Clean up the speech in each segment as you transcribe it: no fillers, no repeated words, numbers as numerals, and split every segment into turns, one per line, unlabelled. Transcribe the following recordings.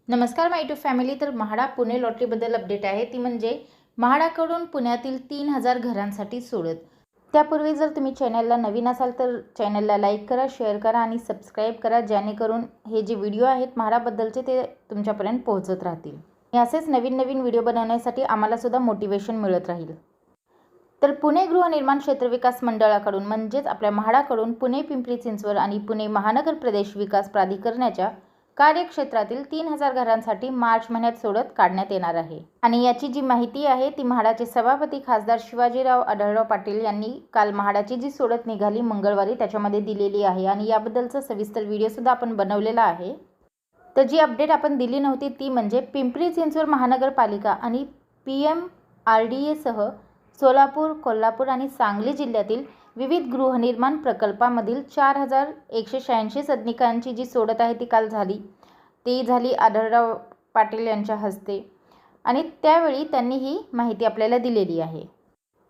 नमस्कार माय YouTube family. तर MHADA Pune लॉटरीबद्दल update आहे, ती म्हणजे म्हाडाकडून पुण्यातील 3000 घरांसाठी सोडत। त्यापूर्वी जर तुम्ही चॅनलला नवीन असाल तर चॅनलला लाईक करा, शेअर करा आणि सबस्क्राईब करा, जेणेकरून हे जे व्हिडिओ आहेत म्हाडाबद्दलचे ते तुमच्यापर्यंत पोहोचत राहतील। असेच नवीन नवीन व्हिडिओ बनवण्यासाठी आम्हाला सुद्धा मोटिवेशन मिळत राहील। तर पुणे गृहनिर्माण क्षेत्र विकास मंडळाकडून म्हणजेच आपल्या म्हाडाकडून पुणे, पिंपरी चिंचवड आणि पुणे महानगर प्रदेश विकास प्राधिकरणाच्या कार्यक्षेत्रातील 3000 घरांसाठी मार्च महिन्यात सोडत काढण्यात येणार आहे। आणि याची जी माहिती आहे ती म्हाडाचे सभापती खासदार शिवाजीराव आढळराव पाटील यांनी काल म्हाडाची जी सोडत निघाली मंगळवारी त्याच्यामध्ये दिलेली आहे आणि याबद्दलचा सविस्तर व्हिडिओ सुद्धा आपण बनवलेला आहे। तर जी अपडेट आपण दिली नव्हती ती म्हणजे पिंपरी चिंचवड महानगरपालिका आणि PMRDA सह सोलापूर, कोल्हापूर आणि सांगली जिल्ह्यातील विविध गृहनिर्माण प्रकल्पामधील 4186 सदनिकांची जी सोडत आहे ती काल झाली। ती झाली आढळराव पाटील यांच्या हस्ते आणि त्यावेळी त्यांनी ही माहिती आपल्याला दिलेली आहे।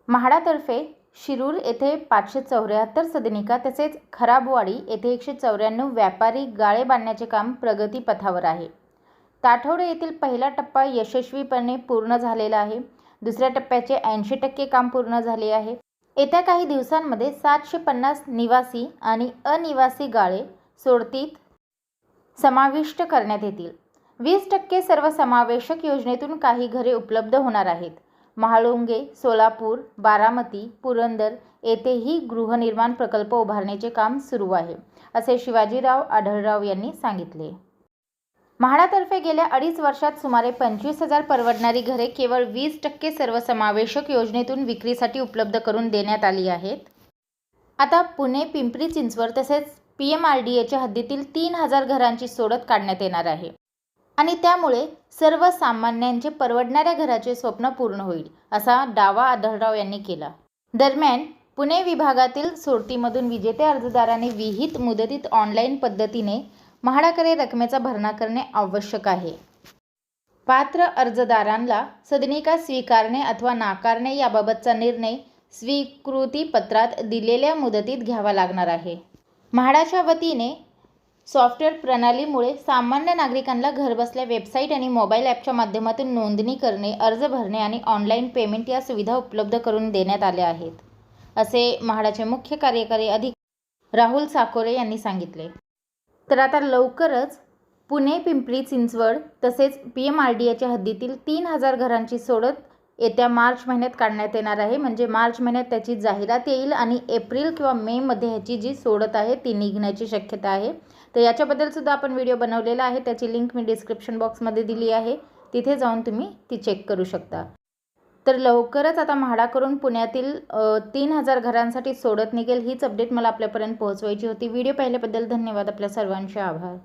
म्हाडातर्फे शिरूर येथे 574 सदनिका तसेच खराबवाडी येथे 194 व्यापारी गाळे बांधण्याचे काम प्रगतीपथावर आहे। ताठवडे येथील पहिला टप्पा यशस्वीपणे पूर्ण झालेला आहे। दुसऱ्या टप्प्याचे 80% काम पूर्ण झाले आहे। येत्या काही दिवसांमध्ये 750 निवासी आणि अनिवासी गाळे सोडतीत समाविष्ट करण्यात येतील। 20% सर्वसमावेशक योजनेतून काही घरे उपलब्ध होणार आहेत। महाळुंगे, सोलापूर, बारामती, पुरंदर येथेही गृहनिर्माण प्रकल्प उभारण्याचे काम सुरू आहे, असे शिवाजीराव आढळराव यांनी सांगितले। म्हाडातर्फे गेल्या 2.5 वर्षात सुमारे 25,000 परवडणारी घरे केवळ 20% सर्वसमावेशक योजनेतून विक्रीसाठी उपलब्ध करून देण्यात आली आहेत। आता पुणे, पिंपरी चिंचवड तसेच PMRDAच्या हद्दीतील 3000 घरांची सोडत काढण्यात येणार आहे आणि त्यामुळे सर्वसामान्यांचे परवडणाऱ्या घराचे स्वप्न पूर्ण होईल, असा दावा आढळराव यांनी केला। दरम्यान पुणे विभागातील सोडतीमधून विजेते अर्जदारांनी विहित मुदतीत ऑनलाईन पद्धतीने म्हाडाकडे रकमेचा भरणा करणे आवश्यक आहे। पात्र अर्जदारांना सदनिका स्वीकारणे अथवा नाकारणे याबाबतचा निर्णय स्वीकृती पत्रात दिलेल्या मुदतीत घ्यावा लागणार आहे। म्हाडाच्या वतीने सॉफ्टवेअर प्रणालीमुळे सामान्य नागरिकांना घरबसल्या वेबसाईट आणि मोबाईल ॲपच्या माध्यमातून नोंदणी करणे, अर्ज भरणे आणि ऑनलाईन पेमेंट या सुविधा उपलब्ध करून देण्यात आल्या आहेत, असे म्हाडाचे मुख्य कार्यकारी अधिकारी राहुल साकोरे यांनी सांगितले। तर आता लवकरच पुणे, पिंपरी चिंचवड तसेच PMRDAच्या हद्दीतील 3000 घरांची सोडत येत्या मार्च महिन्यात काढण्यात येणार आहे। म्हणजे मार्च महिन्यात त्याची जाहिरात येईल आणि एप्रिल किंवा मे मध्ये ह्याची जी सोडत आहे ती निघण्याची शक्यता आहे। तर याच्याबद्दल सुद्धा आपण व्हिडिओ बनवलेला आहे, त्याची लिंक मी डिस्क्रिप्शन बॉक्समध्ये दिली आहे, तिथे जाऊन तुम्ही ती चेक करू शकता। तर लवकरच आता म्हाडाकडून पुण्यातील 3000 घरांसाठी सोडत निघेल, हीच अपडेट मला आपल्यापर्यंत पोहोचवायची होती। व्हिडिओ पाहिल्याबद्दल धन्यवाद, आपल्या सर्वांचे आभार।